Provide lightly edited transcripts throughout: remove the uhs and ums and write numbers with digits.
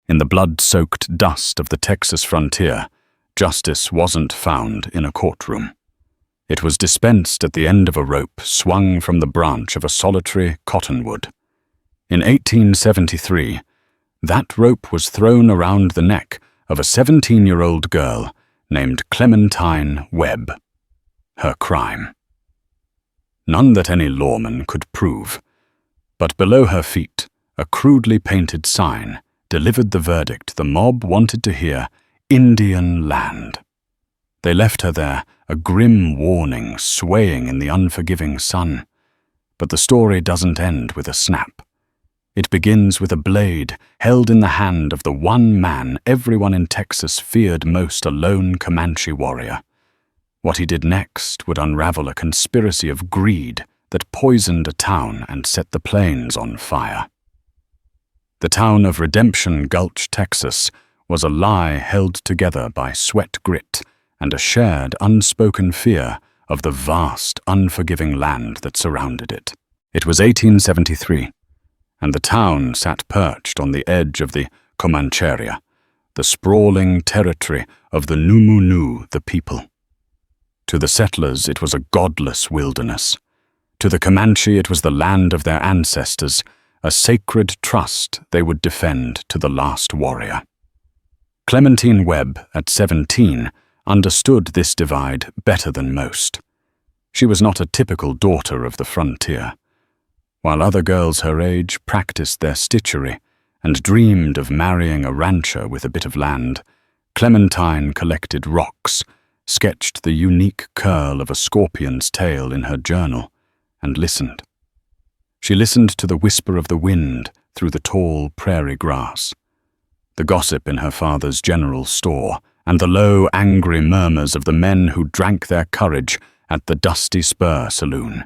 In the blood-soaked dust of the Texas frontier, justice wasn't found in a courtroom. It was dispensed at the end of a rope swung from the branch of a solitary cottonwood. In 1873, that rope was thrown around the neck of a 17-year-old girl named Clementine Webb. Her crime. None that any lawman could prove, but below her feet, a crudely painted sign delivered the verdict the mob wanted to hear: Indian land. They left her there, a grim warning swaying in the unforgiving sun. But the story doesn't end with a snap. It begins with a blade held in the hand of the one man everyone in Texas feared most, a lone Comanche warrior. What he did next would unravel a conspiracy of greed that poisoned a town and set the plains on fire. The town of Redemption Gulch, Texas, was a lie held together by sweat grit and a shared unspoken fear of the vast, unforgiving land that surrounded it. It was 1873, and the town sat perched on the edge of the Comanche, the sprawling territory of the Numunu, the people. To the settlers, it was a godless wilderness. To the Comanche, it was the land of their ancestors, a sacred trust they would defend to the last warrior. Clementine Webb, at 17, understood this divide better than most. She was not a typical daughter of the frontier. While other girls her age practiced their stitchery and dreamed of marrying a rancher with a bit of land, Clementine collected rocks, sketched the unique curl of a scorpion's tail in her journal, and listened. She listened to the whisper of the wind through the tall prairie grass, the gossip in her father's general store, and the low, angry murmurs of the men who drank their courage at the Dusty Spur saloon.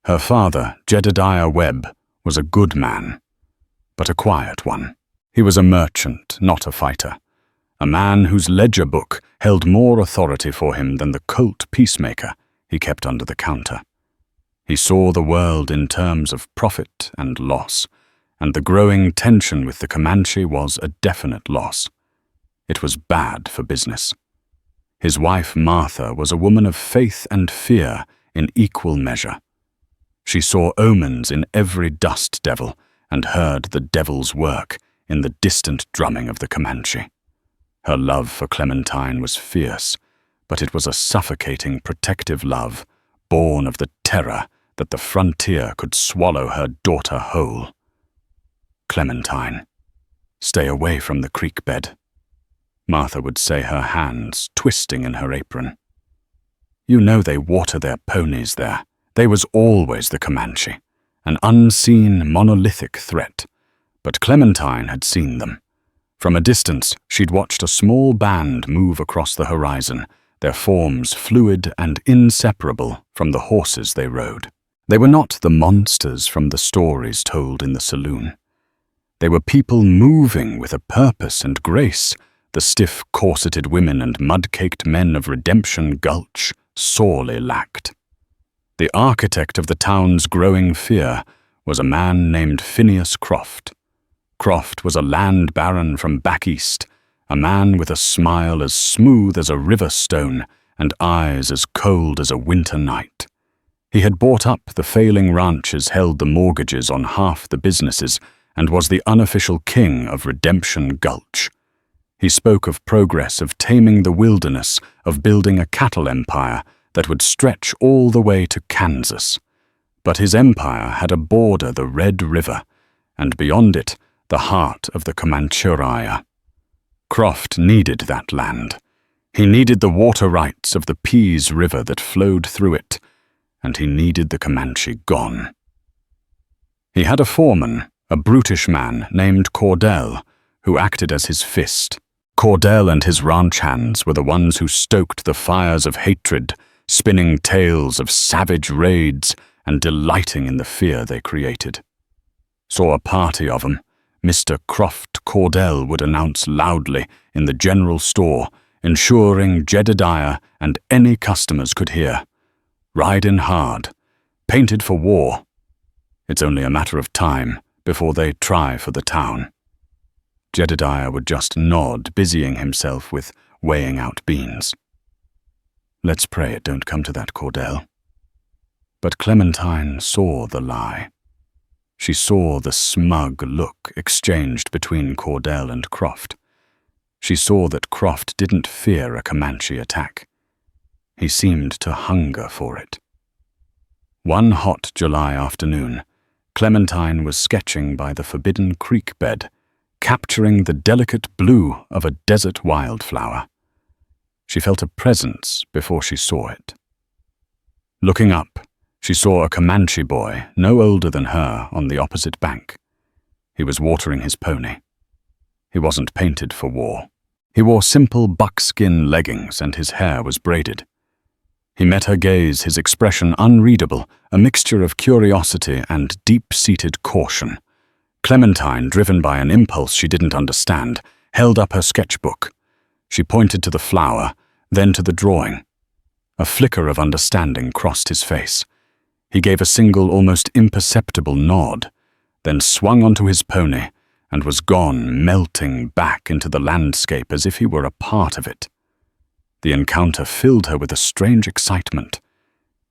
Her father, Jedediah Webb, was a good man, but a quiet one. He was a merchant, not a fighter, a man whose ledger book held more authority for him than the Colt peacemaker he kept under the counter. He saw the world in terms of profit and loss, and the growing tension with the Comanche was a definite loss. It was bad for business. His wife, Martha, was a woman of faith and fear in equal measure. She saw omens in every dust devil and heard the devil's work in the distant drumming of the Comanche. Her love for Clementine was fierce, but it was a suffocating, protective love, born of the terror that the frontier could swallow her daughter whole. Clementine, stay away from the creek bed, Martha would say, her hands twisting in her apron. You know they water their ponies there. They was always the Comanche, an unseen monolithic threat, but Clementine had seen them. From a distance, she'd watched a small band move across the horizon, their forms fluid and inseparable from the horses they rode. They were not the monsters from the stories told in the saloon. They were people moving with a purpose and grace the stiff, corseted women and mud-caked men of Redemption Gulch sorely lacked. The architect of the town's growing fear was a man named Phineas Croft. Croft was a land baron from back east, a man with a smile as smooth as a river stone and eyes as cold as a winter night. He had bought up the failing ranches, held the mortgages on half the businesses, and was the unofficial king of Redemption Gulch. He spoke of progress, of taming the wilderness, of building a cattle empire that would stretch all the way to Kansas. But his empire had a border, the Red River, and beyond it, the heart of the Comanche. Croft needed that land. He needed the water rights of the Pease River that flowed through it, and he needed the Comanche gone. He had a foreman, a brutish man named Cordell, who acted as his fist. Cordell and his ranch hands were the ones who stoked the fires of hatred, spinning tales of savage raids and delighting in the fear they created. Saw a party of 'em, Mr. Croft Cordell would announce loudly in the general store, ensuring Jedediah and any customers could hear. Ridin' hard, painted for war. It's only a matter of time before they try for the town. Jedediah would just nod, busying himself with weighing out beans. Let's pray it don't come to that, Cordell. But Clementine saw the lie. She saw the smug look exchanged between Cordell and Croft. She saw that Croft didn't fear a Comanche attack. He seemed to hunger for it. One hot July afternoon, Clementine was sketching by the forbidden creek bed, capturing the delicate blue of a desert wildflower. She felt a presence before she saw it. Looking up, she saw a Comanche boy, no older than her, on the opposite bank. He was watering his pony. He wasn't painted for war. He wore simple buckskin leggings and his hair was braided. He met her gaze, his expression unreadable, a mixture of curiosity and deep-seated caution. Clementine, driven by an impulse she didn't understand, held up her sketchbook. She pointed to the flower, then to the drawing. A flicker of understanding crossed his face. He gave a single, almost imperceptible nod, then swung onto his pony and was gone, melting back into the landscape as if he were a part of it. The encounter filled her with a strange excitement.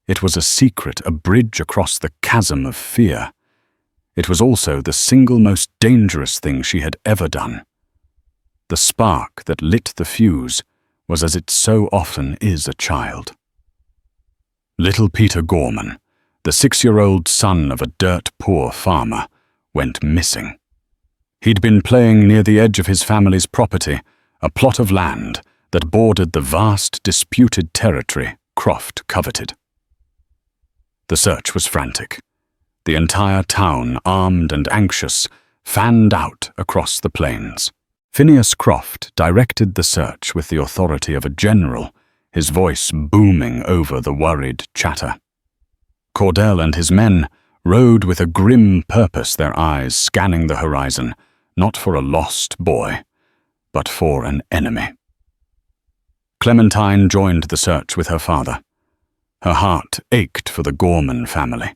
It was a secret, a bridge across the chasm of fear. It was also the single most dangerous thing she had ever done. The spark that lit the fuse was as it so often is a child. Little Peter Gorman, the 6-year-old son of a dirt-poor farmer, went missing. He'd been playing near the edge of his family's property, a plot of land that bordered the vast, disputed territory Croft coveted. The search was frantic. The entire town, armed and anxious, fanned out across the plains. Phineas Croft directed the search with the authority of a general, his voice booming over the worried chatter. Cordell and his men rode with a grim purpose, their eyes scanning the horizon, not for a lost boy, but for an enemy. Clementine joined the search with her father. Her heart ached for the Gorman family.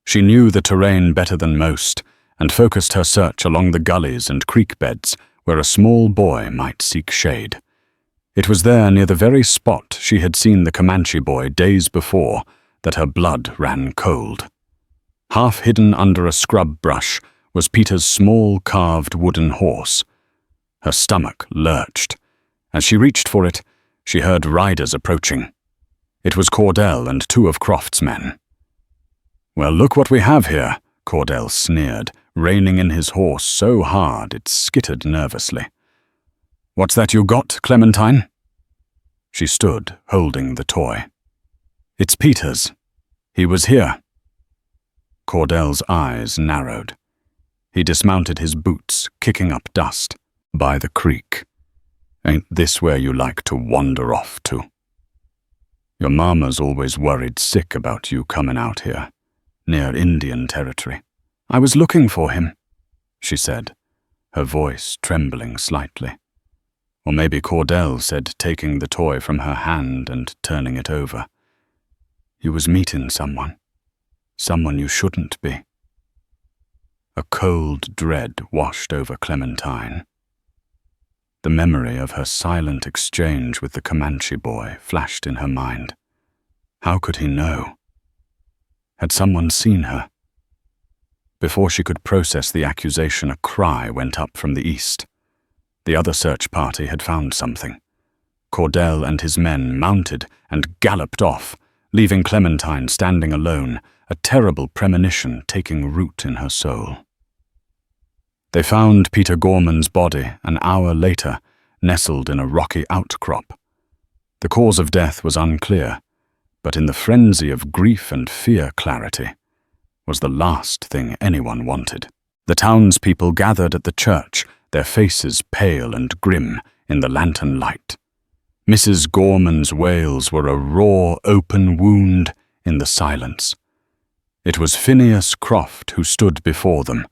She knew the terrain better than most and focused her search along the gullies and creek beds where a small boy might seek shade. It was there, near the very spot she had seen the Comanche boy days before, that her blood ran cold. Half hidden under a scrub brush was Peter's small carved wooden horse. Her stomach lurched. As she reached for it, she heard riders approaching. It was Cordell and 2 of Croft's men. "Well, look what we have here," Cordell sneered, reining in his horse so hard it skittered nervously. "What's that you got, Clementine?" She stood, holding the toy. "It's Peter's. He was here." Cordell's eyes narrowed. He dismounted his boots, kicking up dust. "By the creek. Ain't this where you like to wander off to? Your mama's always worried sick about you coming out here, near Indian territory." "I was looking for him," she said, her voice trembling slightly. Or maybe Cordell said, taking the toy from her hand and turning it over. "You was meeting someone you shouldn't be." A cold dread washed over Clementine. The memory of her silent exchange with the Comanche boy flashed in her mind. How could he know? Had someone seen her? Before she could process the accusation, a cry went up from the east. The other search party had found something. Cordell and his men mounted and galloped off, leaving Clementine standing alone, a terrible premonition taking root in her soul. They found Peter Gorman's body an hour later, nestled in a rocky outcrop. The cause of death was unclear, but in the frenzy of grief and fear, clarity was the last thing anyone wanted. The townspeople gathered at the church, their faces pale and grim in the lantern light. Mrs. Gorman's wails were a raw, open wound in the silence. It was Phineas Croft who stood before them,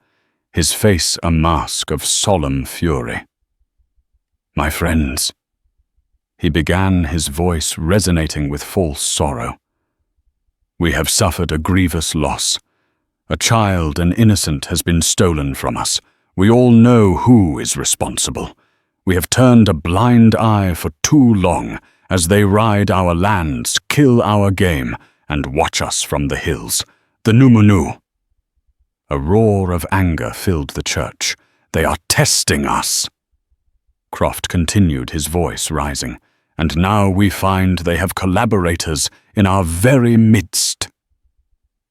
his face a mask of solemn fury. "My friends," he began, his voice resonating with false sorrow, "we have suffered a grievous loss. A child, an innocent, has been stolen from us. We all know who is responsible. We have turned a blind eye for too long as they ride our lands, kill our game, and watch us from the hills. The Numunu." A roar of anger filled the church. "They are testing us." Croft continued, his voice rising. "And now we find they have collaborators in our very midst."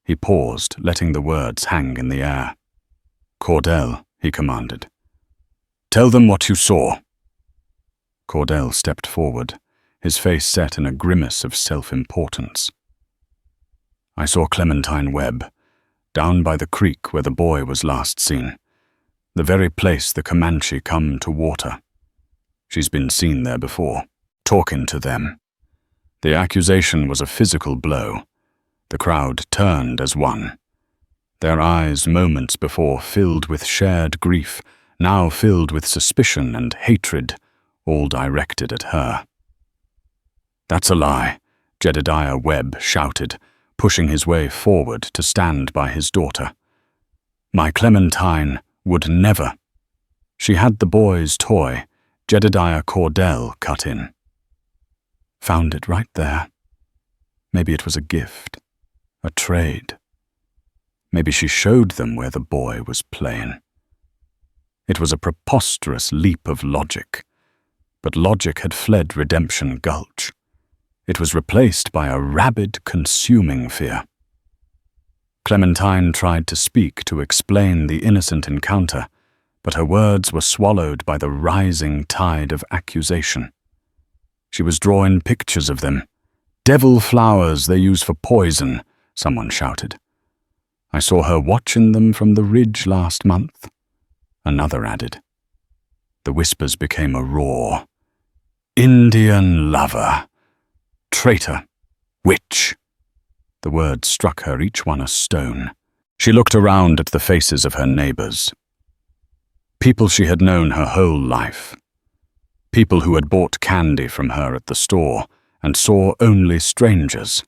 He paused, letting the words hang in the air. "Cordell," he commanded. "Tell them what you saw." Cordell stepped forward, his face set in a grimace of self-importance. "I saw Clementine Webb, down by the creek where the boy was last seen, the very place the Comanche come to water. She's been seen there before, talking to them." The accusation was a physical blow. The crowd turned as one. Their eyes, moments before filled with shared grief, now filled with suspicion and hatred, all directed at her. "That's a lie," Jedediah Webb shouted, pushing his way forward to stand by his daughter. "My Clementine would never." "She had the boy's toy," Jedediah Cordell cut in. "Found it right there. Maybe it was a gift, a trade. Maybe she showed them where the boy was playing." It was a preposterous leap of logic, but logic had fled Redemption Gulch. It was replaced by a rabid, consuming fear. Clementine tried to speak to explain the innocent encounter, but her words were swallowed by the rising tide of accusation. She was drawing pictures of them. "Devil flowers they use for poison," someone shouted. "I saw her watching them from the ridge last month," another added. The whispers became a roar. "Indian lover, traitor, witch." The words struck her, each one a stone. She looked around at the faces of her neighbors. People she had known her whole life. People who had bought candy from her at the store and saw only strangers,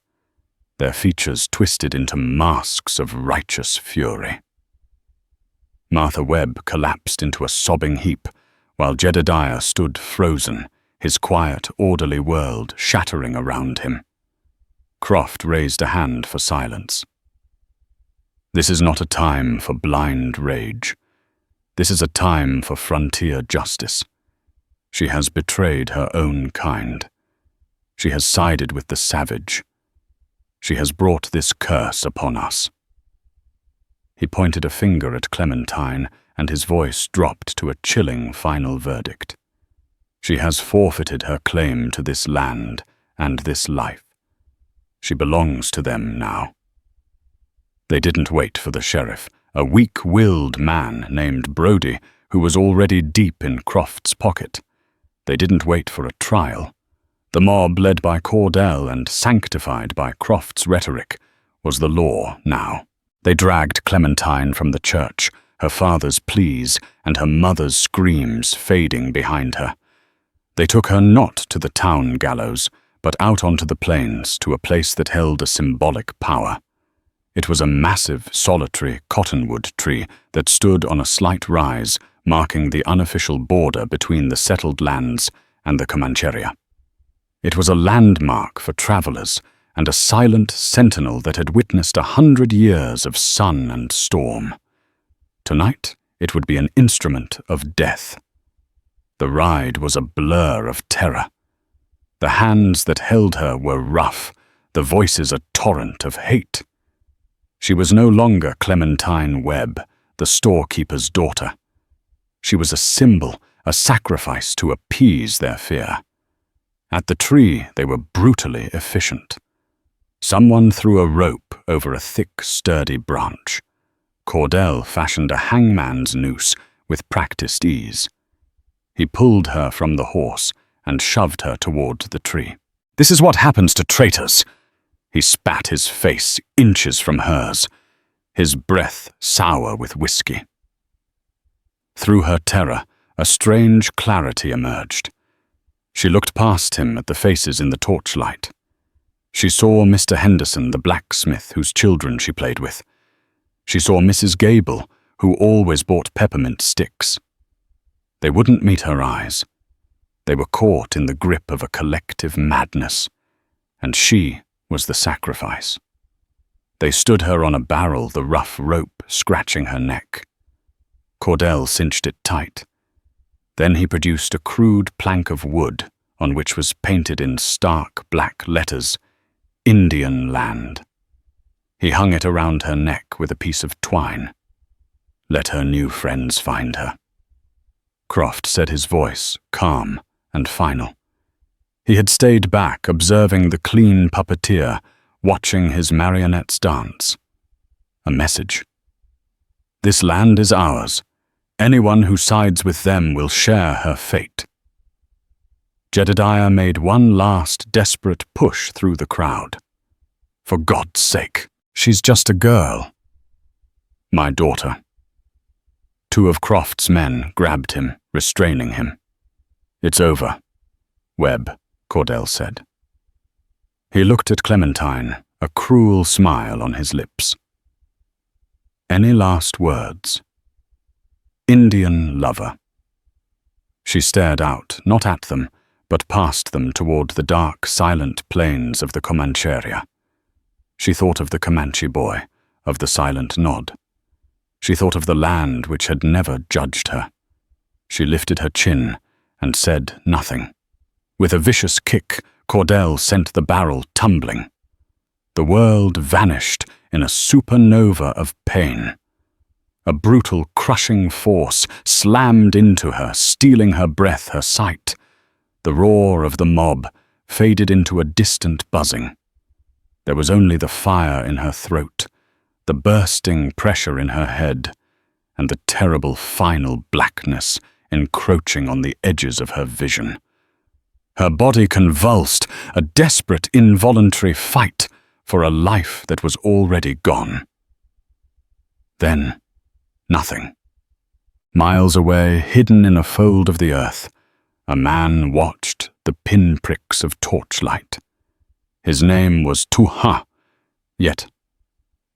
their features twisted into masks of righteous fury. Martha Webb collapsed into a sobbing heap, while Jedediah stood frozen, his quiet, orderly world shattering around him. Croft raised a hand for silence. "This is not a time for blind rage. This is a time for frontier justice. She has betrayed her own kind. She has sided with the savage. She has brought this curse upon us." He pointed a finger at Clementine, and his voice dropped to a chilling final verdict. "She has forfeited her claim to this land and this life. She belongs to them now." They didn't wait for the sheriff, a weak-willed man named Brody, who was already deep in Croft's pocket. They didn't wait for a trial. The mob, led by Cordell and sanctified by Croft's rhetoric, was the law now. They dragged Clementine from the church, her father's pleas and her mother's screams fading behind her. They took her not to the town gallows, but out onto the plains to a place that held a symbolic power. It was a massive, solitary cottonwood tree that stood on a slight rise, marking the unofficial border between the settled lands and the Comanche. It was a landmark for travelers and a silent sentinel that had witnessed 100 years of sun and storm. Tonight, it would be an instrument of death. The ride was a blur of terror. The hands that held her were rough, the voices a torrent of hate. She was no longer Clementine Webb, the storekeeper's daughter. She was a symbol, a sacrifice to appease their fear. At the tree, they were brutally efficient. Someone threw a rope over a thick, sturdy branch. Cordell fashioned a hangman's noose with practiced ease. He pulled her from the horse and shoved her toward the tree. "This is what happens to traitors." He spat, his face inches from hers, his breath sour with whiskey. Through her terror, a strange clarity emerged. She looked past him at the faces in the torchlight. She saw Mr. Henderson, the blacksmith whose children she played with. She saw Mrs. Gable, who always bought peppermint sticks. They wouldn't meet her eyes. They were caught in the grip of a collective madness, and she was the sacrifice. They stood her on a barrel, the rough rope scratching her neck. Cordell cinched it tight. Then he produced a crude plank of wood on which was painted in stark black letters, Indian Land. He hung it around her neck with a piece of twine. Let her new friends find her. Croft said, his voice calm and final. He had stayed back, observing the clean puppeteer, watching his marionettes dance. A message. This land is ours. Anyone who sides with them will share her fate. Jedediah made one last desperate push through the crowd. For God's sake, she's just a girl. My daughter. Two of Croft's men grabbed him, restraining him. It's over, Webb, Cordell said. He looked at Clementine, a cruel smile on his lips. Any last words? Indian lover. She stared out, not at them, but past them toward the dark, silent plains of the Comanche. She thought of the Comanche boy, of the silent nod. She thought of the land which had never judged her. She lifted her chin and said nothing. With a vicious kick, Cordell sent the barrel tumbling. The world vanished in a supernova of pain. A brutal, crushing force slammed into her, stealing her breath, her sight. The roar of the mob faded into a distant buzzing. There was only the fire in her throat, the bursting pressure in her head, and the terrible final blackness encroaching on the edges of her vision. Her body convulsed, a desperate, involuntary fight for a life that was already gone. Then, nothing. Miles away, hidden in a fold of the earth, a man watched the pinpricks of torchlight. His name was Tuha,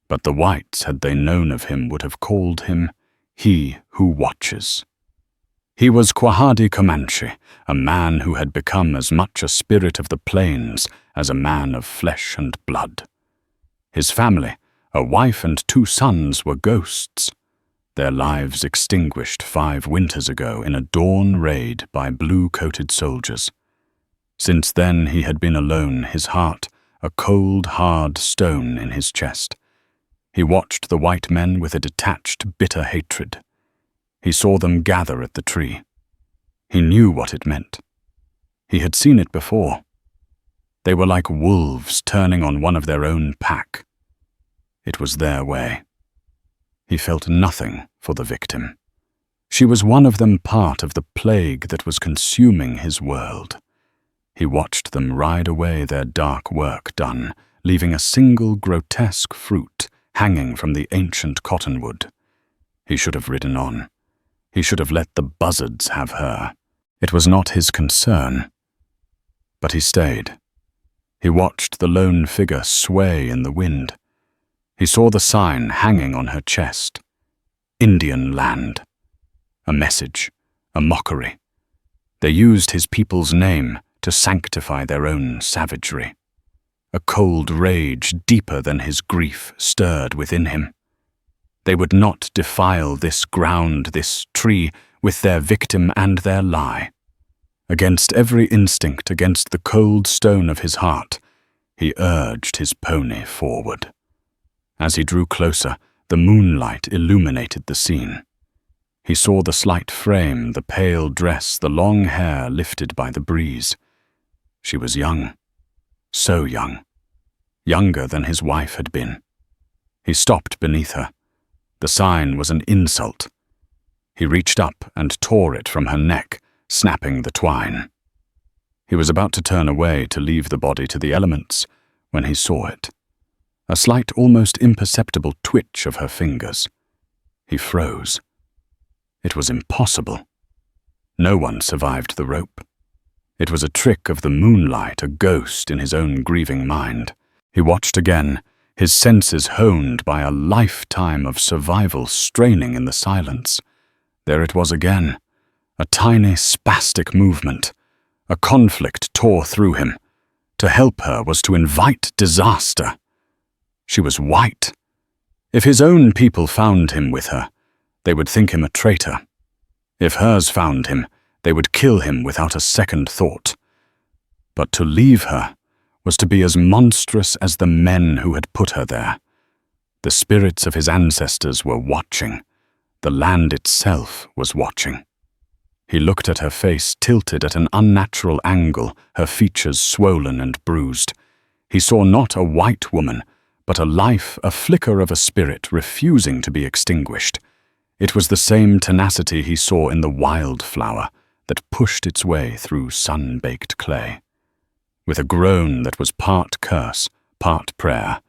but the whites, had they known of him, would have called him He Who Watches. He was Quahadi Comanche, a man who had become as much a spirit of the plains as a man of flesh and blood. His family, a wife and 2 sons, were ghosts, their lives extinguished 5 winters ago in a dawn raid by blue-coated soldiers. Since then he had been alone, his heart a cold, hard stone in his chest. He watched the white men with a detached, bitter hatred. He saw them gather at the tree. He knew what it meant. He had seen it before. They were like wolves turning on one of their own pack. It was their way. He felt nothing for the victim. She was one of them, part of the plague that was consuming his world. He watched them ride away, their dark work done, leaving a single grotesque fruit hanging from the ancient cottonwood. He should have ridden on. He should have let the buzzards have her. It was not his concern. But he stayed. He watched the lone figure sway in the wind. He saw the sign hanging on her chest. Indian Land. A message, a mockery. They used his people's name to sanctify their own savagery. A cold rage deeper than his grief stirred within him. They would not defile this ground, this tree, with their victim and their lie. Against every instinct, against the cold stone of his heart, he urged his pony forward. As he drew closer, the moonlight illuminated the scene. He saw the slight frame, the pale dress, the long hair lifted by the breeze. She was young, so young, younger than his wife had been. He stopped beneath her. The sign was an insult. He reached up and tore it from her neck, snapping the twine. He was about to turn away to leave the body to the elements when he saw it. A slight, almost imperceptible twitch of her fingers. He froze. It was impossible. No one survived the rope. It was a trick of the moonlight, a ghost in his own grieving mind. He watched again, his senses honed by a lifetime of survival straining in the silence. There it was again, a tiny spastic movement. A conflict tore through him. To help her was to invite disaster. She was white. If his own people found him with her, they would think him a traitor. If hers found him, they would kill him without a second thought. But to leave her was to be as monstrous as the men who had put her there. The spirits of his ancestors were watching. The land itself was watching. He looked at her face tilted at an unnatural angle, her features swollen and bruised. He saw not a white woman, but a life, a flicker of a spirit refusing to be extinguished. It was the same tenacity he saw in the wildflower that pushed its way through sun-baked clay. With a groan that was part curse, part prayer,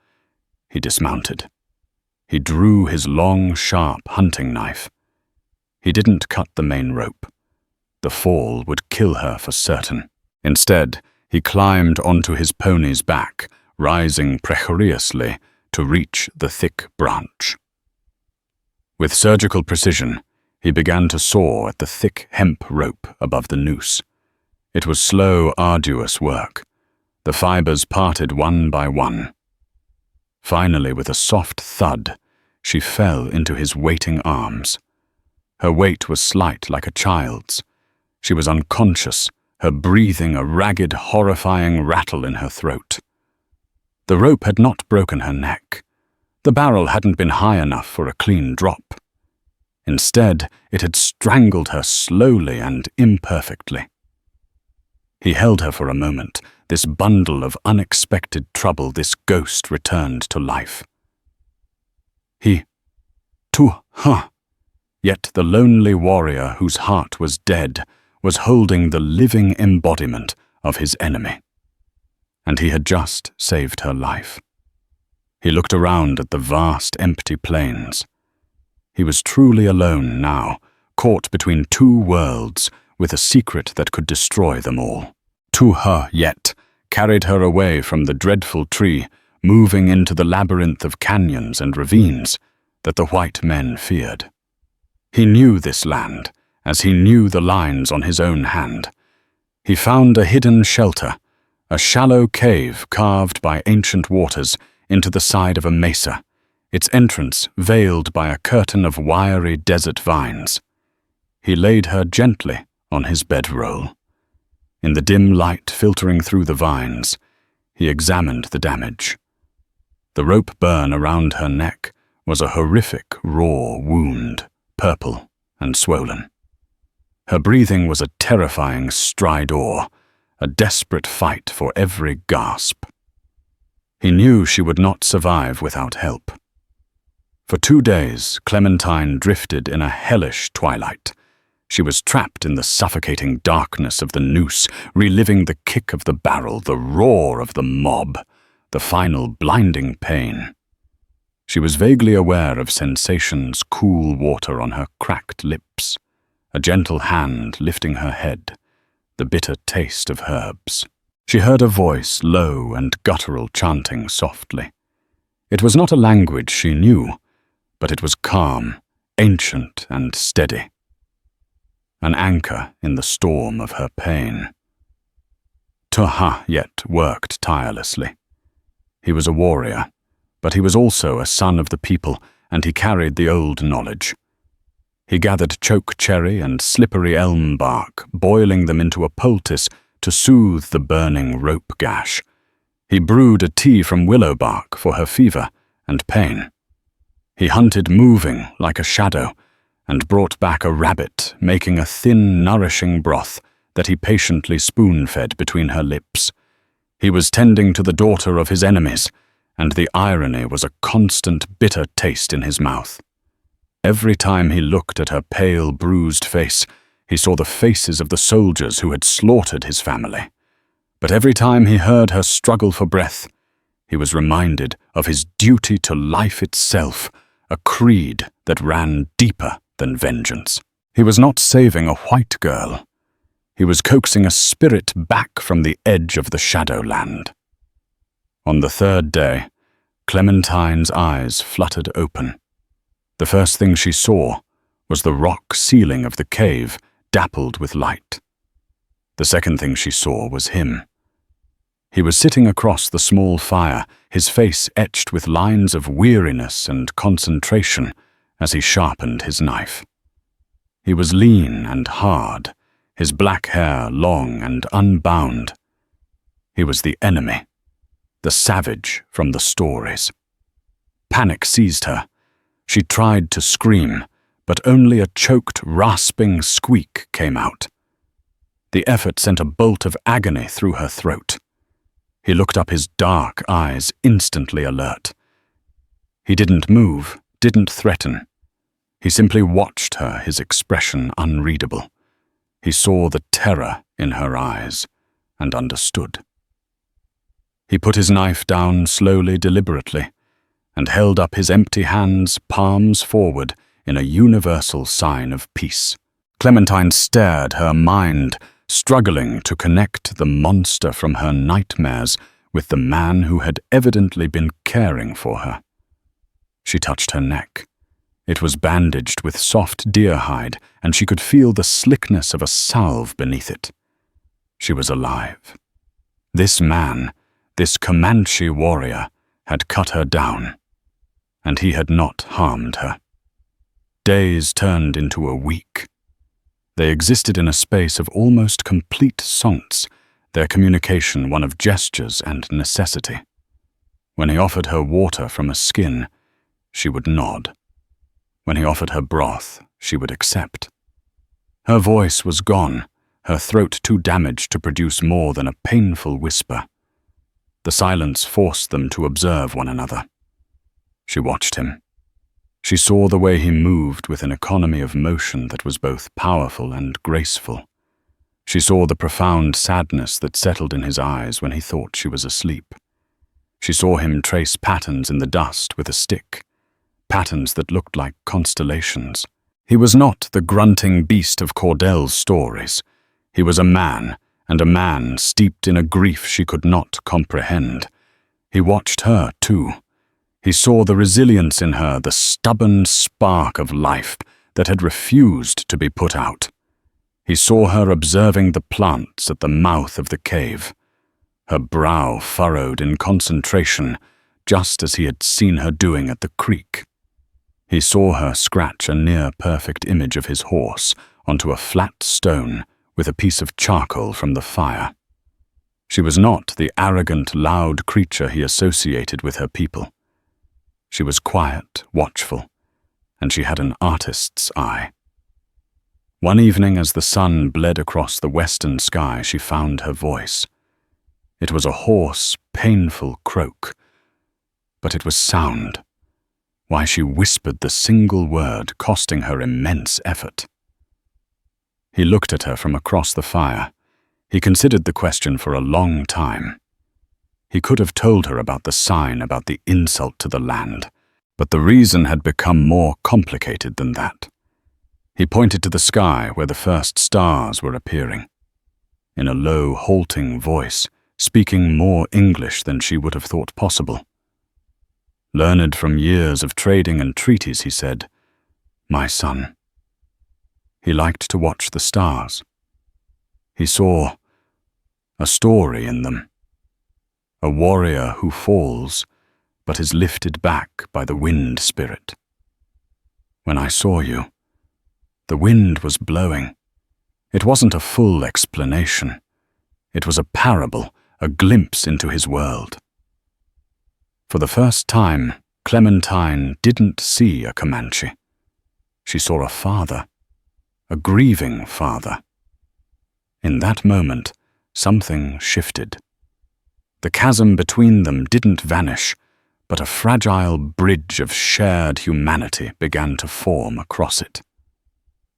he dismounted. He drew his long, sharp hunting knife. He didn't cut the main rope. The fall would kill her for certain. Instead, he climbed onto his pony's back, rising precariously to reach the thick branch. With surgical precision, he began to saw at the thick hemp rope above the noose. It was slow, arduous work. The fibers parted one by one. Finally, with a soft thud, she fell into his waiting arms. Her weight was slight like a child's. She was unconscious, her breathing a ragged, horrifying rattle in her throat. The rope had not broken her neck. The barrel hadn't been high enough for a clean drop. Instead, it had strangled her slowly and imperfectly. He held her for a moment, this bundle of unexpected trouble, this ghost returned to life. Yet the lonely warrior whose heart was dead was holding the living embodiment of his enemy. And he had just saved her life. He looked around at the vast, empty plains. He was truly alone now, caught between two worlds, with a secret that could destroy them all. Yet carried her away from the dreadful tree, moving into the labyrinth of canyons and ravines that the white men feared. He knew this land, as he knew the lines on his own hand. He found a hidden shelter, a shallow cave carved by ancient waters into the side of a mesa, its entrance veiled by a curtain of wiry desert vines. He laid her gently on his bedroll. In the dim light filtering through the vines, he examined the damage. The rope burn around her neck was a horrific, raw wound, purple and swollen. Her breathing was a terrifying stridor, a desperate fight for every gasp. He knew she would not survive without help. For 2 days, Clementine drifted in a hellish twilight. She was trapped in the suffocating darkness of the noose, reliving the kick of the barrel, the roar of the mob, the final blinding pain. She was vaguely aware of sensations, cool water on her cracked lips, a gentle hand lifting her head, the bitter taste of herbs. She heard a voice, low and guttural, chanting softly. It was not a language she knew, but it was calm, ancient and steady. An anchor in the storm of her pain. Yet worked tirelessly. He was a warrior, but he was also a son of the people, and he carried the old knowledge. He gathered choke cherry and slippery elm bark, boiling them into a poultice to soothe the burning rope gash. He brewed a tea from willow bark for her fever and pain. He hunted moving like a shadow, and brought back a rabbit, making a thin, nourishing broth that he patiently spoon-fed between her lips. He was tending to the daughter of his enemies, and the irony was a constant bitter taste in his mouth. Every time he looked at her pale, bruised face, he saw the faces of the soldiers who had slaughtered his family. But every time he heard her struggle for breath, he was reminded of his duty to life itself, a creed that ran deeper than vengeance. He was not saving a white girl. He was coaxing a spirit back from the edge of the Shadowland. On the 3rd day, Clementine's eyes fluttered open. The first thing she saw was the rock ceiling of the cave dappled with light. The second thing she saw was him. He was sitting across the small fire, his face etched with lines of weariness and concentration as he sharpened his knife. He was lean and hard, his black hair long and unbound. He was the enemy, the savage from the stories. Panic seized her. She tried to scream, but only a choked, rasping squeak came out. The effort sent a bolt of agony through her throat. He looked up, his dark eyes instantly alert. He didn't move, didn't threaten. He simply watched her, his expression unreadable. He saw the terror in her eyes and understood. He put his knife down slowly, deliberately, and held up his empty hands, palms forward, in a universal sign of peace. Clementine stared, her mind struggling to connect the monster from her nightmares with the man who had evidently been caring for her. She touched her neck. It was bandaged with soft deer hide, and she could feel the slickness of a salve beneath it. She was alive. This man, this Comanche warrior, had cut her down, and he had not harmed her. Days turned into a week. They existed in a space of almost complete silence, their communication one of gestures and necessity. When he offered her water from a skin, she would nod. When he offered her broth, she would accept. Her voice was gone, her throat too damaged to produce more than a painful whisper. The silence forced them to observe one another. She watched him. She saw the way he moved with an economy of motion that was both powerful and graceful. She saw the profound sadness that settled in his eyes when he thought she was asleep. She saw him trace patterns in the dust with a stick, patterns that looked like constellations. He was not the grunting beast of Cordell's stories. He was a man, and a man steeped in a grief she could not comprehend. He watched her, too. He saw the resilience in her, the stubborn spark of life that had refused to be put out. He saw her observing the plants at the mouth of the cave, her brow furrowed in concentration, just as he had seen her doing at the creek. He saw her scratch a near-perfect image of his horse onto a flat stone with a piece of charcoal from the fire. She was not the arrogant, loud creature he associated with her people. She was quiet, watchful, and she had an artist's eye. One evening, as the sun bled across the western sky, she found her voice. It was a hoarse, painful croak, but it was sound. Why, she whispered the single word, costing her immense effort. He looked at her from across the fire. He considered the question for a long time. He could have told her about the sign, about the insult to the land, but the reason had become more complicated than that. He pointed to the sky where the first stars were appearing. In a low, halting voice, speaking more English than she would have thought possible. Learned from years of trading and treaties, he said, "My son." He liked to watch the stars. He saw a story in them. A warrior who falls, but is lifted back by the wind spirit. When I saw you, the wind was blowing. It wasn't a full explanation. It was a parable, a glimpse into his world. For the first time, Clementine didn't see a Comanche. She saw a father, a grieving father. In that moment, something shifted. The chasm between them didn't vanish, but a fragile bridge of shared humanity began to form across it.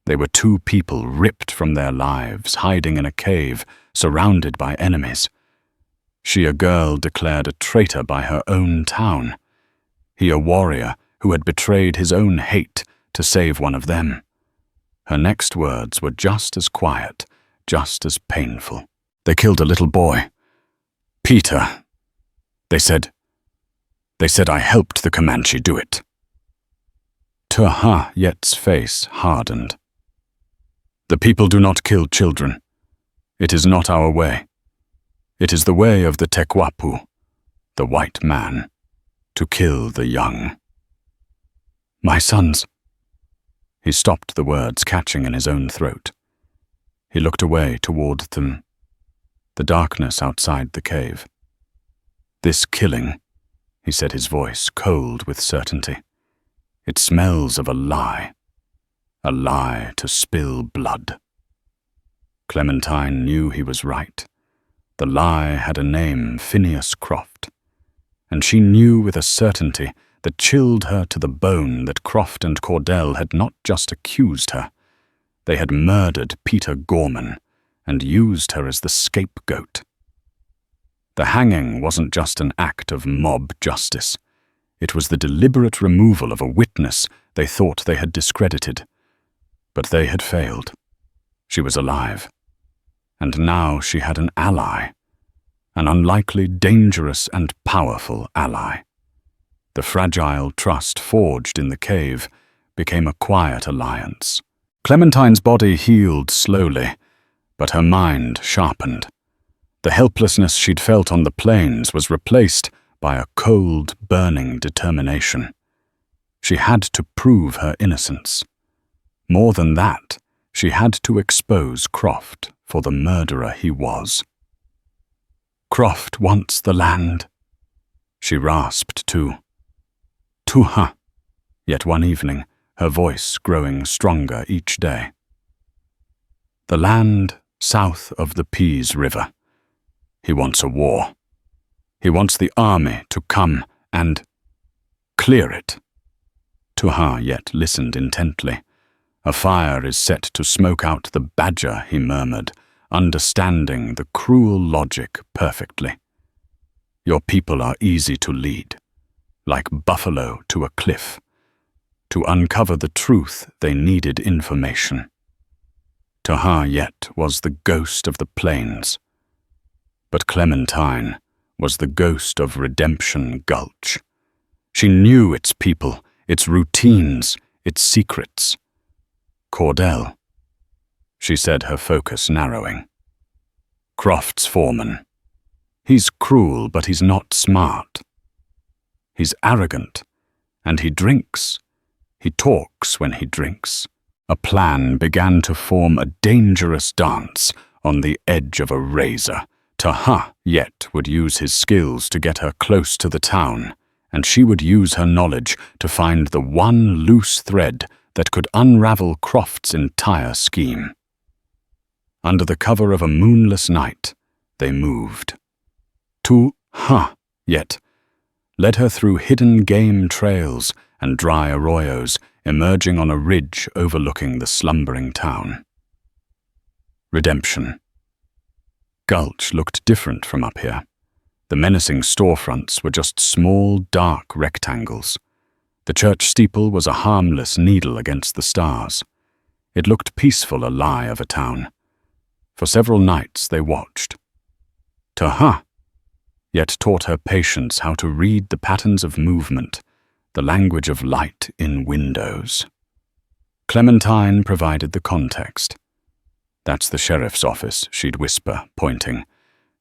They were two people ripped from their lives, hiding in a cave, surrounded by enemies. She, a girl declared a traitor by her own town. He, a warrior who had betrayed his own hate to save one of them. Her next words were just as quiet, just as painful. "They killed a little boy. Peter," they said. They said I helped the Comanche do it. Yet's face hardened. The people do not kill children. It is not our way. It is the way of the Tekwapu, the white man, to kill the young. My sons. He stopped the words catching in his own throat. He looked away toward them, the darkness outside the cave. This killing, he said, his voice cold with certainty. It smells of a lie to spill blood. Clementine knew he was right. The lie had a name, Phineas Croft, and she knew with a certainty that chilled her to the bone that Croft and Cordell had not just accused her. They had murdered Peter Gorman and used her as the scapegoat. The hanging wasn't just an act of mob justice. It was the deliberate removal of a witness they thought they had discredited. But they had failed. She was alive. And now she had an ally, an unlikely, dangerous, and powerful ally. The fragile trust forged in the cave became a quiet alliance. Clementine's body healed slowly, but her mind sharpened. The helplessness she'd felt on the plains was replaced by a cold, burning determination. She had to prove her innocence. More than that, she had to expose Croft for the murderer he was. Croft wants the land, she rasped too. Yet one evening, her voice growing stronger each day. The land south of the Peace River. He wants a war. He wants the army to come and clear it. Yet listened intently. A fire is set to smoke out the badger, he murmured, understanding the cruel logic perfectly. Your people are easy to lead, like buffalo to a cliff. To uncover the truth, they needed information. Yet was the ghost of the plains. But Clementine was the ghost of Redemption Gulch. She knew its people, its routines, its secrets. Cordell, she said, her focus narrowing. Croft's foreman. He's cruel, but he's not smart. He's arrogant, and he drinks. He talks when he drinks. A plan began to form a dangerous dance on the edge of a razor. Yet would use his skills to get her close to the town, and she would use her knowledge to find the one loose thread that could unravel Croft's entire scheme. Under the cover of a moonless night, they moved. Yet led her through hidden game trails and dry arroyos, emerging on a ridge overlooking the slumbering town. Redemption. Gulch looked different from up here. The menacing storefronts were just small, dark rectangles. The church steeple was a harmless needle against the stars. It looked peaceful, a lie of a town. For several nights they watched. Yet taught her patience how to read the patterns of movement, the language of light in windows. Clementine provided the context. That's the sheriff's office, she'd whisper, pointing.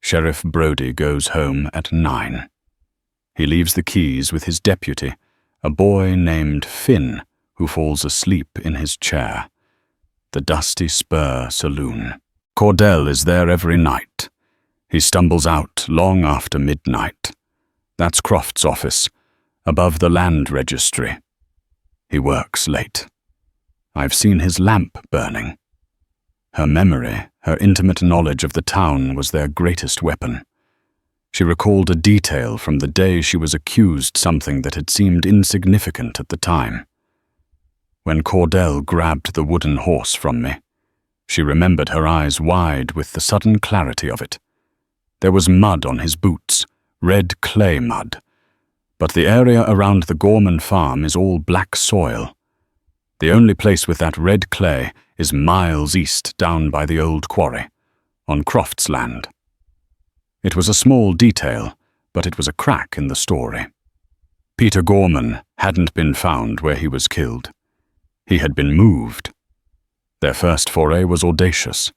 Sheriff Brody goes home at 9. He leaves the keys with his deputy, a boy named Finn, who falls asleep in his chair. The Dusty Spur Saloon. Cordell is there every night. He stumbles out long after midnight. That's Croft's office, above the land registry. He works late. I've seen his lamp burning. Her memory, her intimate knowledge of the town was their greatest weapon. She recalled a detail from the day she was accused something that had seemed insignificant at the time. When Cordell grabbed the wooden horse from me, she remembered her eyes wide with the sudden clarity of it. There was mud on his boots, red clay mud, but the area around the Gorman farm is all black soil. The only place with that red clay is miles east down by the old quarry, on Croft's land. It was a small detail, but it was a crack in the story. Peter Gorman hadn't been found where he was killed. He had been moved. Their first foray was audacious.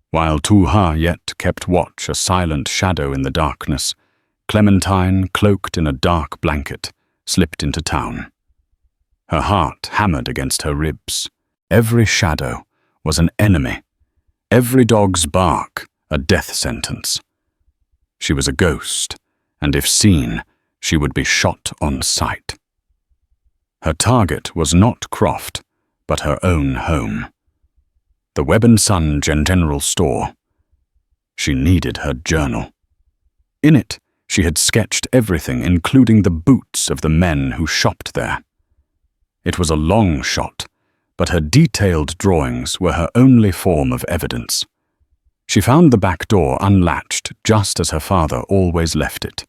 While Tu-Ha yet kept watch, a silent shadow in the darkness, Clementine, cloaked in a dark blanket, slipped into town. Her heart hammered against her ribs. Every shadow was an enemy. Every dog's bark a death sentence. She was a ghost, and if seen, she would be shot on sight. Her target was not Croft, but her own home. The Webb & Son General Store. She needed her journal. In it, she had sketched everything, including the boots of the men who shopped there. It was a long shot, but her detailed drawings were her only form of evidence. She found the back door unlatched, just as her father always left it.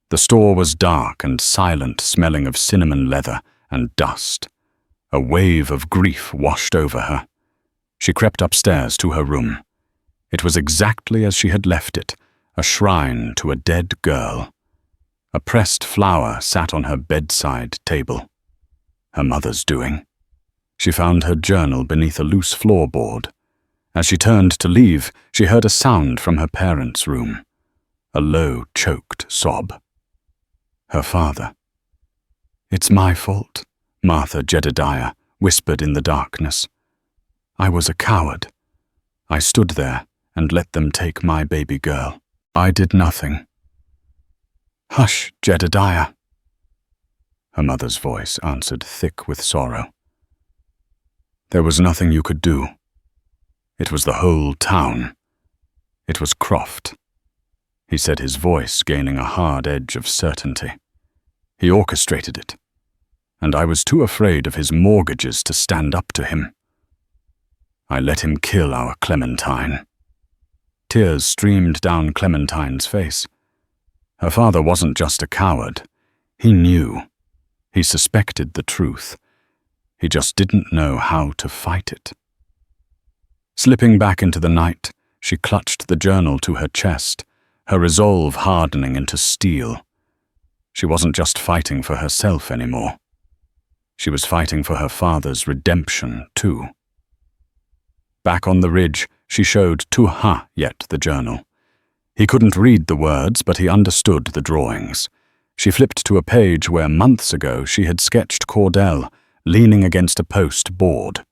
The store was dark and silent, smelling of cinnamon leather and dust. A wave of grief washed over her. She crept upstairs to her room. It was exactly as she had left it, a shrine to a dead girl. A pressed flower sat on her bedside table. Her mother's doing. She found her journal beneath a loose floorboard. As she turned to leave, she heard a sound from her parents' room. A low, choked sob. Her father. "It's my fault," Martha Jedediah whispered in the darkness. "I was a coward. I stood there and let them take my baby girl. I did nothing." "Hush, Jedediah." Her mother's voice answered thick with sorrow. "There was nothing you could do. It was the whole town. It was Croft," he said, his voice gaining a hard edge of certainty. "He orchestrated it, and I was too afraid of his mortgages to stand up to him. I let him kill our Clementine." Tears streamed down Clementine's face. Her father wasn't just a coward. He knew. He suspected the truth. He just didn't know how to fight it. Slipping back into the night, she clutched the journal to her chest, her resolve hardening into steel. She wasn't just fighting for herself anymore. She was fighting for her father's redemption, too. Back on the ridge, she showed Tu-Ha yet the journal. He couldn't read the words, but he understood the drawings. She flipped to a page where months ago she had sketched Cordell leaning against a post board.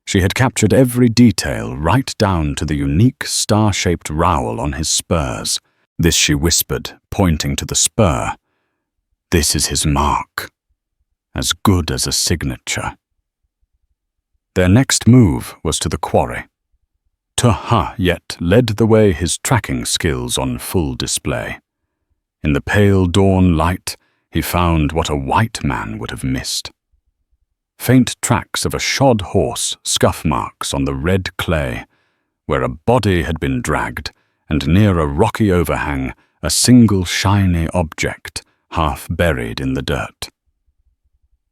She had captured every detail, right down to the unique star-shaped rowel on his spurs. This she whispered, pointing to the spur. "This is his mark. As good as a signature." Their next move was to the quarry. Tu-Ha yet led the way, his tracking skills on full display. In the pale dawn light, he found what a white man would have missed. Faint tracks of a shod horse, scuff marks on the red clay, where a body had been dragged, and near a rocky overhang, a single shiny object, half buried in the dirt.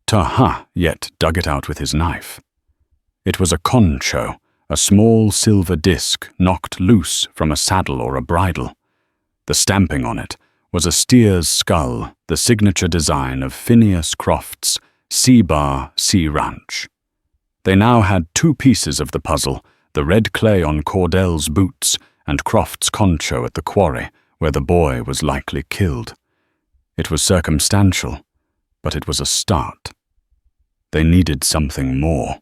Tu-Ha yet dug it out with his knife. It was a concho, a small silver disc knocked loose from a saddle or a bridle. The stamping on it was a steer's skull, the signature design of Phineas Croft's Sea-Bar Sea Ranch. They now had two pieces of the puzzle, the red clay on Cordell's boots and Croft's concho at the quarry, where the boy was likely killed. It was circumstantial, but it was a start. They needed something more.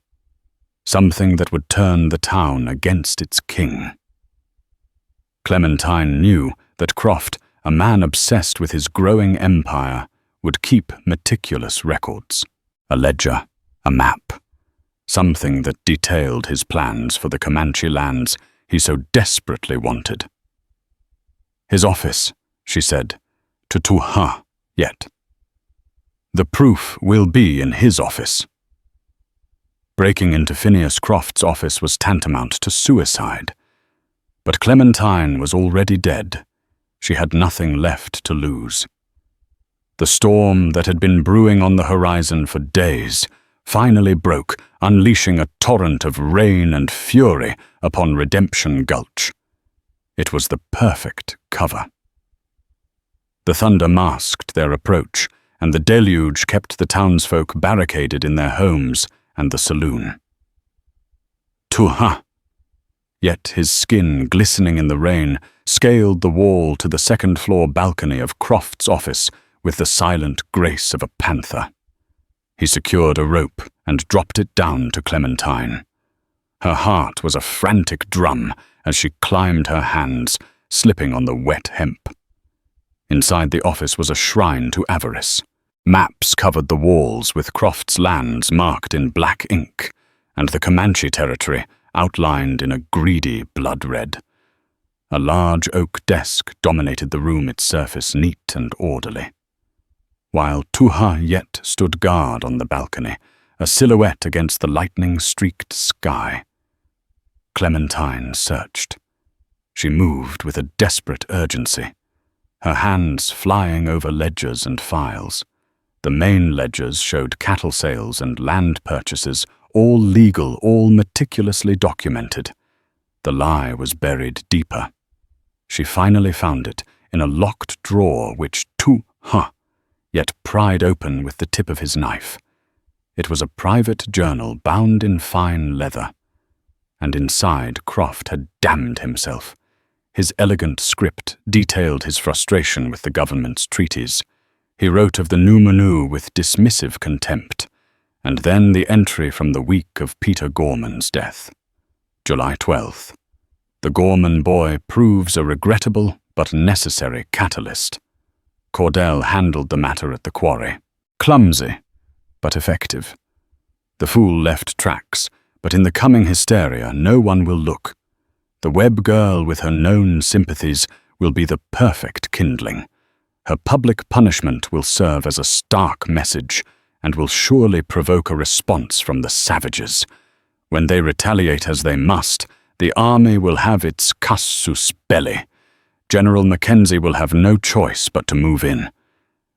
Something that would turn the town against its king. Clementine knew that Croft, a man obsessed with his growing empire, would keep meticulous records. A ledger, a map, something that detailed his plans for the Comanche lands he so desperately wanted. "His office," she said, to Tu-Ha yet. "The proof will be in his office." Breaking into Phineas Croft's office was tantamount to suicide. But Clementine was already dead. She had nothing left to lose. The storm that had been brewing on the horizon for days finally broke, unleashing a torrent of rain and fury upon Redemption Gulch. It was the perfect cover. The thunder masked their approach, and the deluge kept the townsfolk barricaded in their homes and the saloon. Tuha! Yet his skin, glistening in the rain, scaled the wall to the second-floor balcony of Croft's office with the silent grace of a panther. He secured a rope and dropped it down to Clementine. Her heart was a frantic drum as she climbed her hands, slipping on the wet hemp. Inside the office was a shrine to avarice. Maps covered the walls with Croft's lands marked in black ink, and the Comanche territory outlined in a greedy blood red. A large oak desk dominated the room, its surface neat and orderly. While Tuha yet stood guard on the balcony, a silhouette against the lightning-streaked sky. Clementine searched. She moved with a desperate urgency, her hands flying over ledgers and files. The main ledgers showed cattle sales and land purchases, all legal, all meticulously documented. The lie was buried deeper. She finally found it in a locked drawer which Tuha yet pried open with the tip of his knife. It was a private journal bound in fine leather, and inside Croft had damned himself. His elegant script detailed his frustration with the government's treaties. He wrote of the Numanu with dismissive contempt, and then the entry from the week of Peter Gorman's death. July 12th. The Gorman boy proves a regrettable but necessary catalyst. Cordell handled the matter at the quarry. Clumsy, but effective. The fool left tracks, but in the coming hysteria no one will look. The web girl with her known sympathies will be the perfect kindling. Her public punishment will serve as a stark message and will surely provoke a response from the savages. When they retaliate as they must, the army will have its casus belli. General Mackenzie will have no choice but to move in.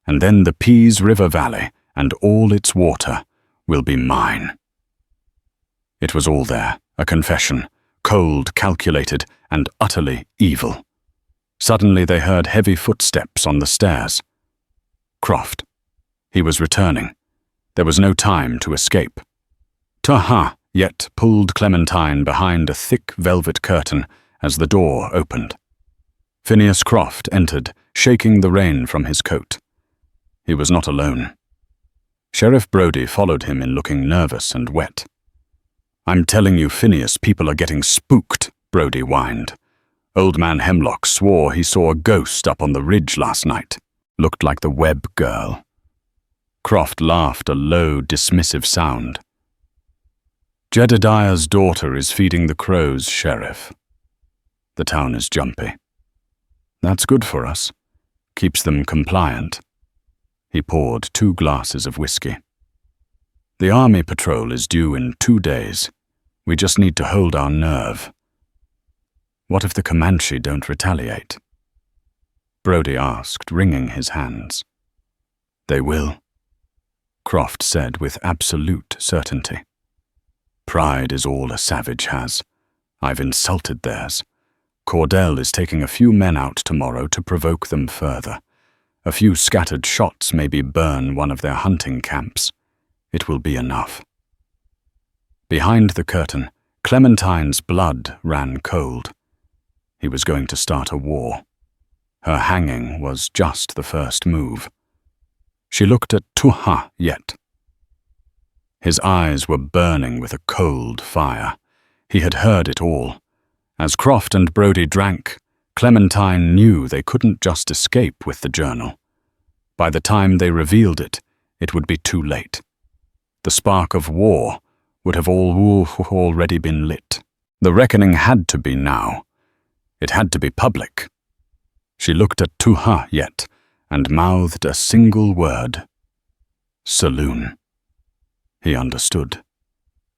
And then the Pease River Valley and all its water will be mine. It was all there, a confession, cold, calculated, and utterly evil. Suddenly they heard heavy footsteps on the stairs. Croft. He was returning. There was no time to escape. Tuha yet pulled Clementine behind a thick velvet curtain as the door opened. Phineas Croft entered, shaking the rain from his coat. He was not alone. Sheriff Brody followed him in looking nervous and wet. "I'm telling you, Phineas, people are getting spooked," Brody whined. "Old man Hemlock swore he saw a ghost up on the ridge last night. Looked like the Webb girl." Croft laughed a low, dismissive sound. "Jedediah's daughter is feeding the crows, Sheriff. The town is jumpy. That's good for us. Keeps them compliant." He poured 2 glasses of whiskey. "The army patrol is due in 2 days. We just need to hold our nerve." "What if the Comanche don't retaliate?" Brody asked, wringing his hands. "They will," Croft said with absolute certainty. "Pride is all a savage has. I've insulted theirs. Cordell is taking a few men out tomorrow to provoke them further. A few scattered shots maybe burn one of their hunting camps. It will be enough." Behind the curtain, Clementine's blood ran cold. He was going to start a war. Her hanging was just the first move. She looked at Tuha yet. His eyes were burning with a cold fire. He had heard it all. As Croft and Brody drank, Clementine knew they couldn't just escape with the journal. By the time they revealed it, it would be too late. The spark of war would have already been lit. The reckoning had to be now. It had to be public. She looked at Tuha yet and mouthed a single word. "Saloon." He understood.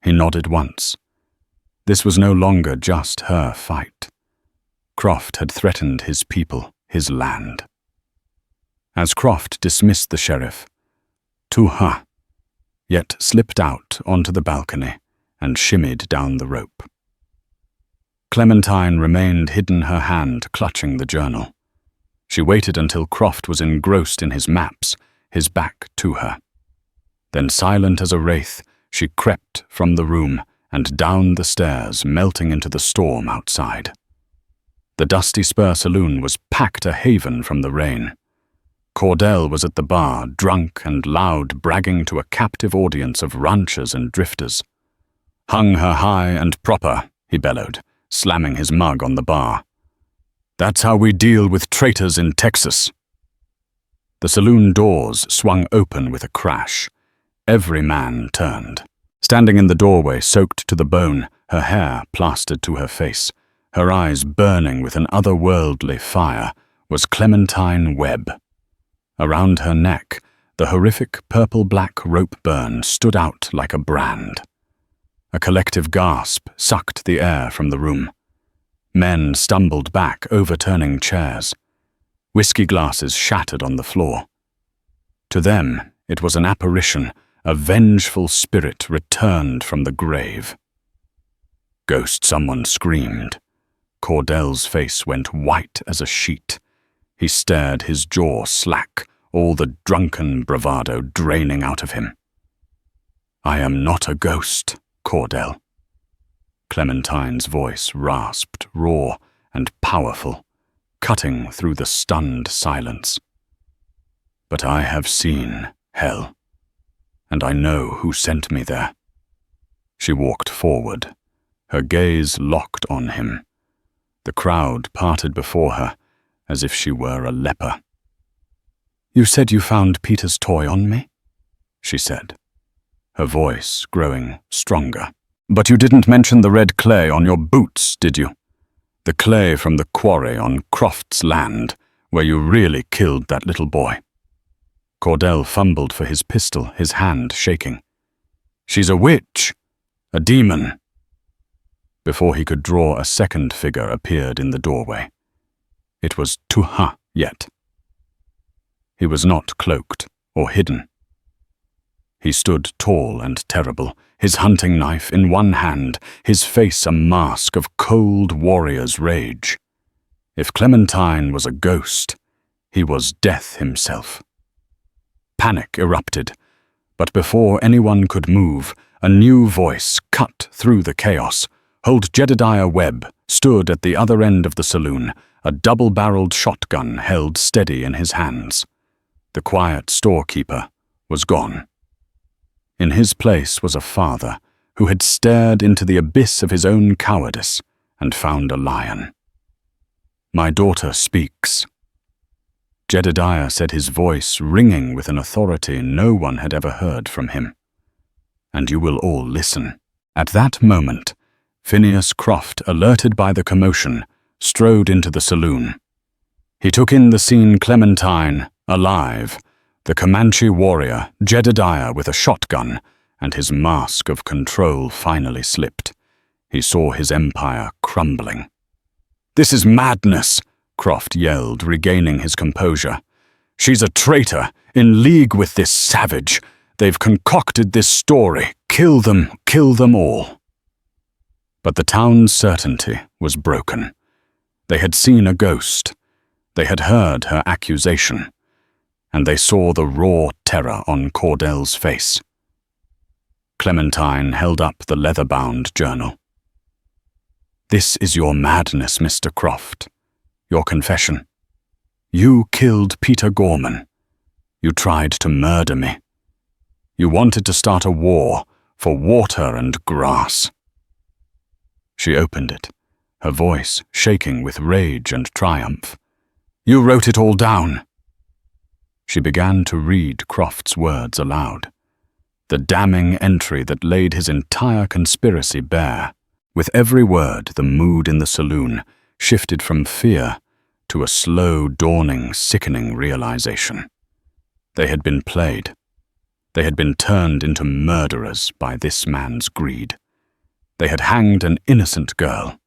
He nodded once. This was no longer just her fight. Croft had threatened his people, his land. As Croft dismissed the sheriff, Tuha yet slipped out onto the balcony and shimmied down the rope. Clementine remained hidden, her hand clutching the journal. She waited until Croft was engrossed in his maps, his back to her. Then, silent as a wraith, she crept from the room and down the stairs, melting into the storm outside. The Dusty Spur saloon was packed a haven from the rain. Cordell was at the bar, drunk and loud, bragging to a captive audience of ranchers and drifters. "Hung her high and proper," he bellowed, slamming his mug on the bar. "That's how we deal with traitors in Texas." The saloon doors swung open with a crash. Every man turned. Standing in the doorway, soaked to the bone, her hair plastered to her face, her eyes burning with an otherworldly fire, was Clementine Webb. Around her neck, the horrific purple-black rope burn stood out like a brand. A collective gasp sucked the air from the room. Men stumbled back, overturning chairs. Whiskey glasses shattered on the floor. To them, it was an apparition, a vengeful spirit returned from the grave. "Ghost," someone screamed. Cordell's face went white as a sheet. He stared, his jaw slack, all the drunken bravado draining out of him. "I am not a ghost, Cordell." Clementine's voice rasped, raw and powerful, cutting through the stunned silence. "But I have seen hell, and I know who sent me there." She walked forward, her gaze locked on him. The crowd parted before her, as if she were a leper. "You said you found Peter's toy on me?" she said, her voice growing stronger. "But you didn't mention the red clay on your boots, did you? The clay from the quarry on Croft's land, where you really killed that little boy." Cordell fumbled for his pistol, his hand shaking. "She's a witch, a demon." Before he could draw, a second figure appeared in the doorway. It was Tuha yet. He was not cloaked or hidden. He stood tall and terrible, his hunting knife in one hand, his face a mask of cold warrior's rage. If Clementine was a ghost, he was death himself. Panic erupted, but before anyone could move, a new voice cut through the chaos. Old Jedediah Webb stood at the other end of the saloon, a double-barreled shotgun held steady in his hands. The quiet storekeeper was gone. In his place was a father who had stared into the abyss of his own cowardice and found a lion. "My daughter speaks." Jedediah said, his voice ringing with an authority no one had ever heard from him. "And you will all listen." At that moment, Phineas Croft, alerted by the commotion, strode into the saloon. He took in the scene: Clementine, alive, the Comanche warrior, Jedediah with a shotgun, and his mask of control finally slipped. He saw his empire crumbling. "This is madness," Croft yelled, regaining his composure. "She's a traitor, in league with this savage. They've concocted this story. Kill them all." But the town's certainty was broken. They had seen a ghost. They had heard her accusation. And they saw the raw terror on Cordell's face. Clementine held up the leather-bound journal. "This is your madness, Mr. Croft. Your confession. You killed Peter Gorman. You tried to murder me. You wanted to start a war for water and grass." She opened it, her voice shaking with rage and triumph. "You wrote it all down." She began to read Croft's words aloud, the damning entry that laid his entire conspiracy bare. With every word, the mood in the saloon shifted from fear to a slow, dawning, sickening realization. They had been played. They had been turned into murderers by this man's greed. They had hanged an innocent girl.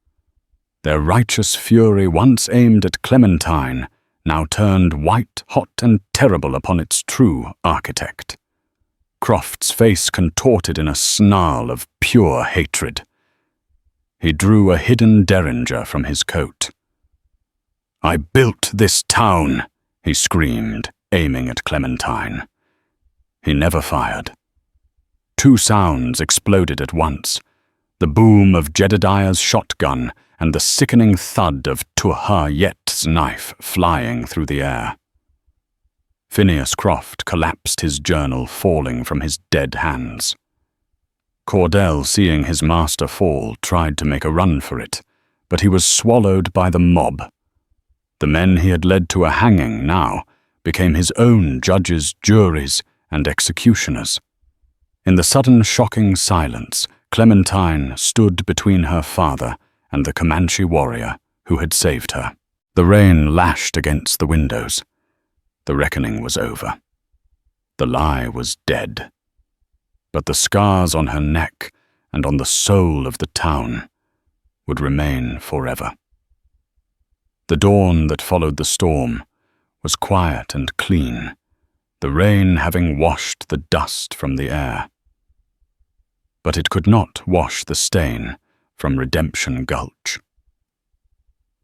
Their righteous fury, once aimed at Clementine, now turned white, hot, and terrible upon its true architect. Croft's face contorted in a snarl of pure hatred. He drew a hidden derringer from his coat. "I built this town," he screamed, aiming at Clementine. He never fired. Two sounds exploded at once, the boom of Jedediah's shotgun and the sickening thud of Tuhayet's knife flying through the air. Phineas Croft collapsed, his journal falling from his dead hands. Cordell, seeing his master fall, tried to make a run for it, but he was swallowed by the mob. The men he had led to a hanging now became his own judges, juries, and executioners. In the sudden shocking silence, Clementine stood between her father and the Comanche warrior who had saved her. The rain lashed against the windows. The reckoning was over. The lie was dead. But the scars on her neck and on the soul of the town would remain forever. The dawn that followed the storm was quiet and clean, the rain having washed the dust from the air. But it could not wash the stain from Redemption Gulch.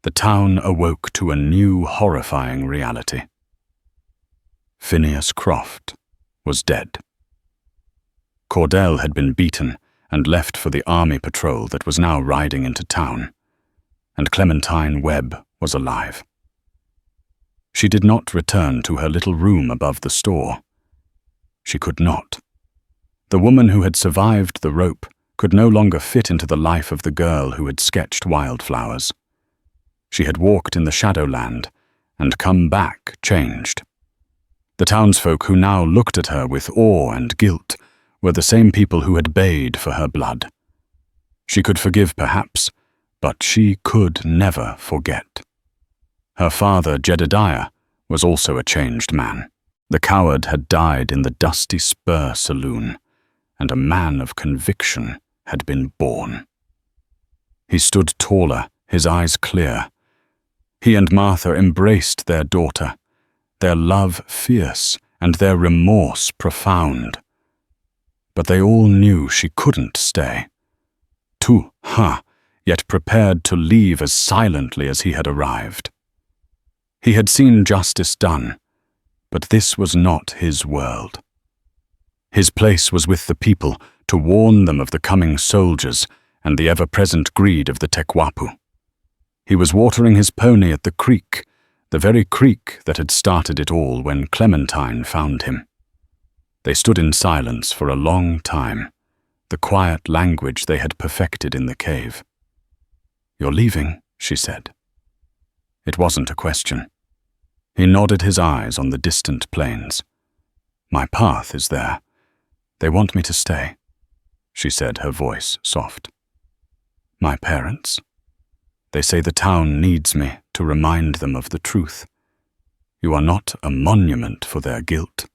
The town awoke to a new horrifying reality. Phineas Croft was dead. Cordell had been beaten and left for the army patrol that was now riding into town, and Clementine Webb was alive. She did not return to her little room above the store. She could not. The woman who had survived the rope could no longer fit into the life of the girl who had sketched wildflowers. She had walked in the Shadowland and come back changed. The townsfolk who now looked at her with awe and guilt were the same people who had bayed for her blood. She could forgive, perhaps, but she could never forget. Her father, Jedediah, was also a changed man. The coward had died in the Dusty Spur saloon, and a man of conviction had been born. He stood taller, his eyes clear. He and Martha embraced their daughter, their love fierce and their remorse profound. But they all knew she couldn't stay. Yet prepared to leave as silently as he had arrived. He had seen justice done, but this was not his world. His place was with the people to warn them of the coming soldiers and the ever-present greed of the Tekwapu. He was watering his pony at the creek, the very creek that had started it all when Clementine found him. They stood in silence for a long time, the quiet language they had perfected in the cave. "You're leaving," she said. It wasn't a question. He nodded his eyes on the distant plains. "My path is there. They want me to stay," she said, her voice soft. "My parents? They say the town needs me to remind them of the truth. You are not a monument for their guilt."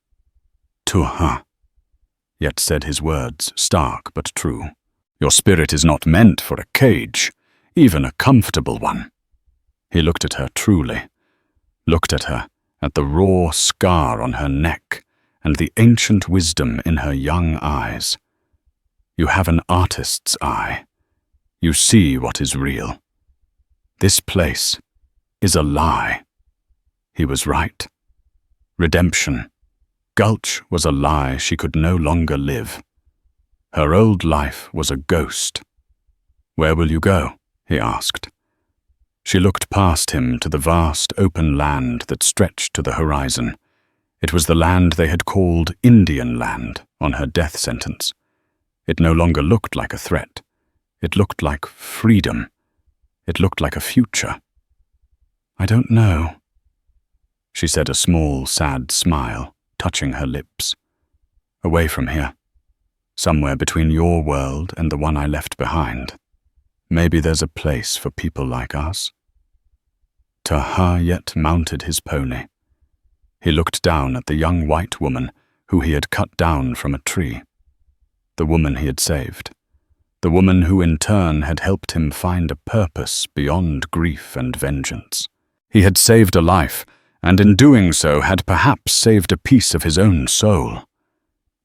Yet said his words, stark but true. "Your spirit is not meant for a cage, even a comfortable one." He looked at her truly, looked at her, at the raw scar on her neck and the ancient wisdom in her young eyes. "You have an artist's eye. You see what is real. This place is a lie." He was right. Redemption Gulch was a lie she could no longer live. Her old life was a ghost. "Where will you go?" he asked. She looked past him to the vast open land that stretched to the horizon. It was the land they had called Indian Land on her death sentence. It no longer looked like a threat. It looked like freedom. It looked like a future. "I don't know," she said, a small, sad smile touching her lips. "Away from here, somewhere between your world and the one I left behind. Maybe there's a place for people like us." Tahayet mounted his pony. He looked down at the young white woman who he had cut down from a tree. The woman he had saved. The woman who in turn had helped him find a purpose beyond grief and vengeance. He had saved a life, and in doing so had perhaps saved a piece of his own soul.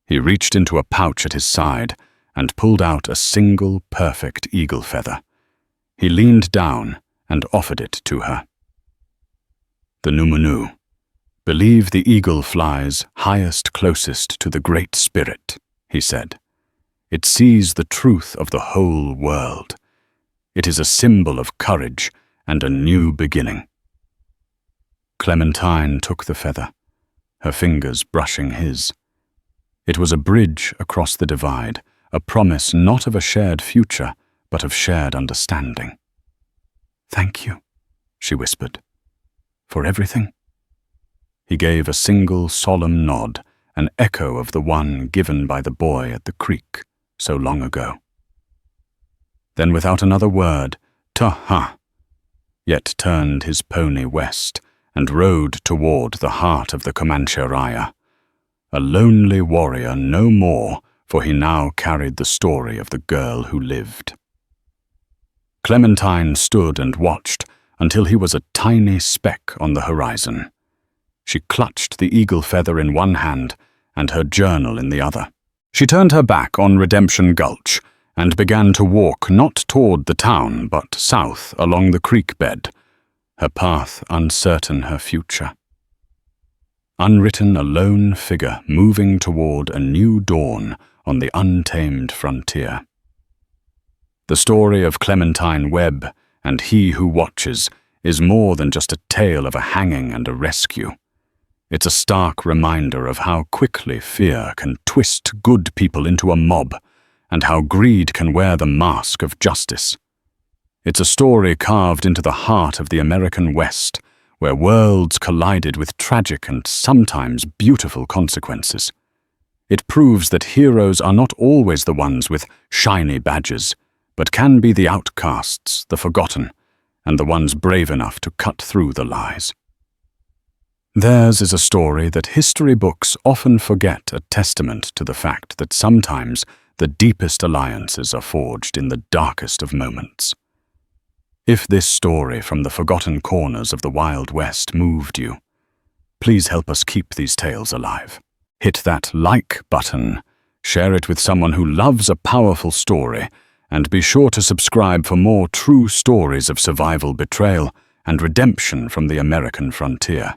He reached into a pouch at his side and pulled out a single perfect eagle feather. He leaned down and offered it to her. The Numunu, "Believe the eagle flies highest closest to the Great Spirit," he said. "It sees the truth of the whole world. It is a symbol of courage and a new beginning." Clementine took the feather, her fingers brushing his. It was a bridge across the divide, a promise not of a shared future, but of shared understanding. "Thank you," she whispered. "For everything?" He gave a single solemn nod, an echo of the one given by the boy at the creek so long ago. Then without another word, "Ta-ha!" yet turned his pony west and rode toward the heart of the Comanche, a lonely warrior no more, for he now carried the story of the girl who lived. Clementine stood and watched until he was a tiny speck on the horizon. She clutched the eagle feather in one hand and her journal in the other. She turned her back on Redemption Gulch and began to walk not toward the town but south along the creek bed, her path uncertain, her future. Unwritten, a lone figure moving toward a new dawn on the untamed frontier. The story of Clementine Webb and He Who Watches is more than just a tale of a hanging and a rescue. It's a stark reminder of how quickly fear can twist good people into a mob, and how greed can wear the mask of justice. It's a story carved into the heart of the American West, where worlds collided with tragic and sometimes beautiful consequences. It proves that heroes are not always the ones with shiny badges, but can be the outcasts, the forgotten, and the ones brave enough to cut through the lies. Theirs is a story that history books often forget, a testament to the fact that sometimes the deepest alliances are forged in the darkest of moments. If this story from the forgotten corners of the Wild West moved you, please help us keep these tales alive. Hit that like button, share it with someone who loves a powerful story, and be sure to subscribe for more true stories of survival, betrayal, and redemption from the American frontier.